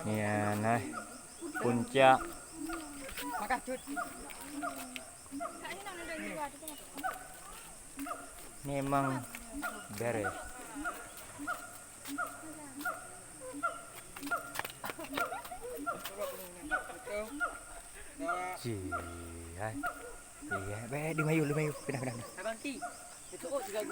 Yan ay puncak. Memang beres. Iya, iya, di mayu, pindah.